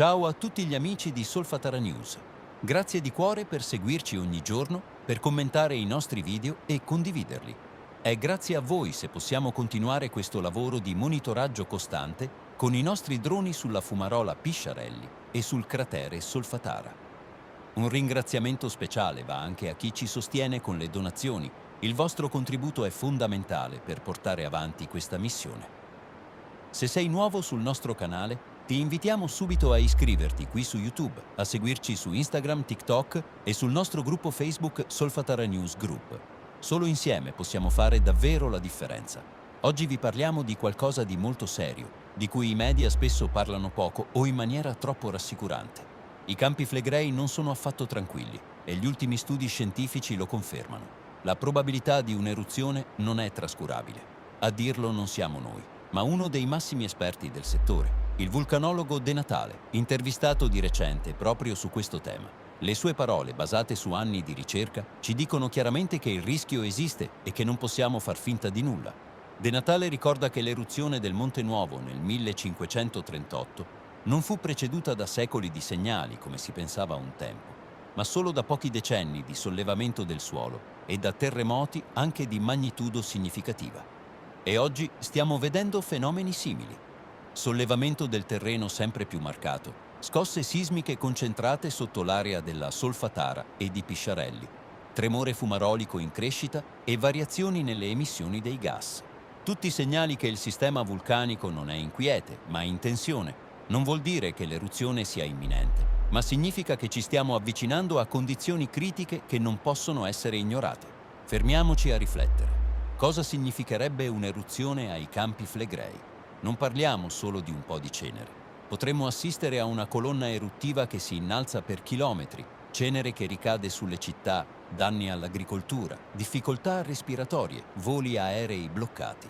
Ciao a tutti gli amici di Solfatara News. Grazie di cuore per seguirci ogni giorno, per commentare i nostri video e condividerli. È grazie a voi se possiamo continuare questo lavoro di monitoraggio costante con i nostri droni sulla fumarola Pisciarelli e sul cratere Solfatara. Un ringraziamento speciale va anche a chi ci sostiene con le donazioni. Il vostro contributo è fondamentale per portare avanti questa missione. Se sei nuovo sul nostro canale, ti invitiamo subito a iscriverti qui su YouTube, a seguirci su Instagram, TikTok e sul nostro gruppo Facebook Solfatara News Group. Solo insieme possiamo fare davvero la differenza. Oggi vi parliamo di qualcosa di molto serio, di cui i media spesso parlano poco o in maniera troppo rassicurante. I Campi Flegrei non sono affatto tranquilli e gli ultimi studi scientifici lo confermano. La probabilità di un'eruzione non è trascurabile. A dirlo non siamo noi, ma uno dei massimi esperti del settore, il vulcanologo De Natale, intervistato di recente proprio su questo tema. Le sue parole, basate su anni di ricerca, ci dicono chiaramente che il rischio esiste e che non possiamo far finta di nulla. De Natale ricorda che l'eruzione del Monte Nuovo nel 1538 non fu preceduta da secoli di segnali, come si pensava un tempo, ma solo da pochi decenni di sollevamento del suolo e da terremoti anche di magnitudo significativa. E oggi stiamo vedendo fenomeni simili. Sollevamento del terreno sempre più marcato, scosse sismiche concentrate sotto l'area della Solfatara e di Pisciarelli, tremore fumarolico in crescita e variazioni nelle emissioni dei gas. Tutti segnali che il sistema vulcanico non è inquiete, ma in tensione. Non vuol dire che l'eruzione sia imminente, ma significa che ci stiamo avvicinando a condizioni critiche che non possono essere ignorate. Fermiamoci a riflettere. Cosa significherebbe un'eruzione ai Campi Flegrei? Non parliamo solo di un po' di cenere. Potremmo assistere a una colonna eruttiva che si innalza per chilometri, cenere che ricade sulle città, danni all'agricoltura, difficoltà respiratorie, voli aerei bloccati.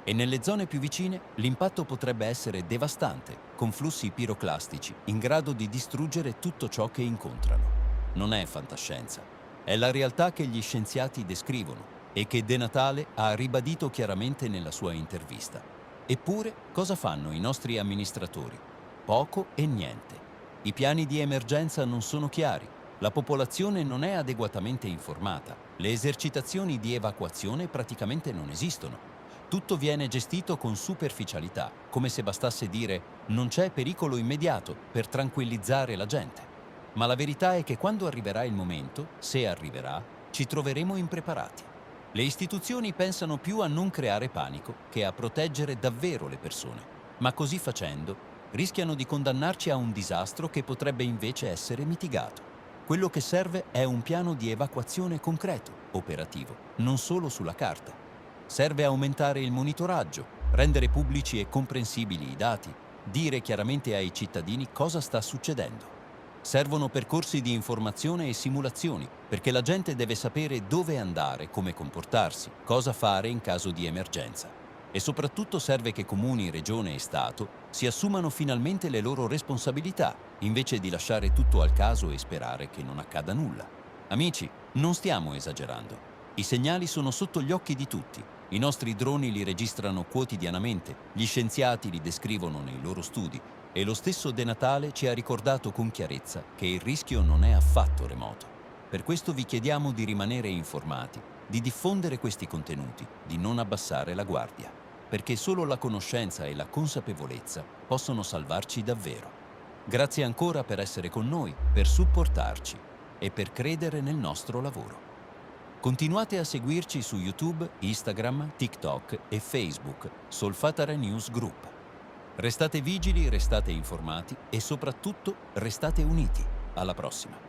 E nelle zone più vicine l'impatto potrebbe essere devastante, con flussi piroclastici in grado di distruggere tutto ciò che incontrano. Non è fantascienza, è la realtà che gli scienziati descrivono e che De Natale ha ribadito chiaramente nella sua intervista. Eppure, cosa fanno i nostri amministratori? Poco e niente. I piani di emergenza non sono chiari, la popolazione non è adeguatamente informata, le esercitazioni di evacuazione praticamente non esistono. Tutto viene gestito con superficialità, come se bastasse dire «non c'è pericolo immediato» per tranquillizzare la gente. Ma la verità è che quando arriverà il momento, se arriverà, ci troveremo impreparati. Le istituzioni pensano più a non creare panico che a proteggere davvero le persone, ma così facendo rischiano di condannarci a un disastro che potrebbe invece essere mitigato. Quello che serve è un piano di evacuazione concreto, operativo, non solo sulla carta. Serve aumentare il monitoraggio, rendere pubblici e comprensibili i dati, dire chiaramente ai cittadini cosa sta succedendo. Servono percorsi di informazione e simulazioni, perché la gente deve sapere dove andare, come comportarsi, cosa fare in caso di emergenza. E soprattutto serve che comuni, regione e Stato si assumano finalmente le loro responsabilità, invece di lasciare tutto al caso e sperare che non accada nulla. Amici, non stiamo esagerando. I segnali sono sotto gli occhi di tutti. I nostri droni li registrano quotidianamente, gli scienziati li descrivono nei loro studi, e lo stesso De Natale ci ha ricordato con chiarezza che il rischio non è affatto remoto. Per questo vi chiediamo di rimanere informati, di diffondere questi contenuti, di non abbassare la guardia, perché solo la conoscenza e la consapevolezza possono salvarci davvero. Grazie ancora per essere con noi, per supportarci e per credere nel nostro lavoro. Continuate a seguirci su YouTube, Instagram, TikTok e Facebook, Solfatara News Group. Restate vigili, restate informati e soprattutto restate uniti. Alla prossima!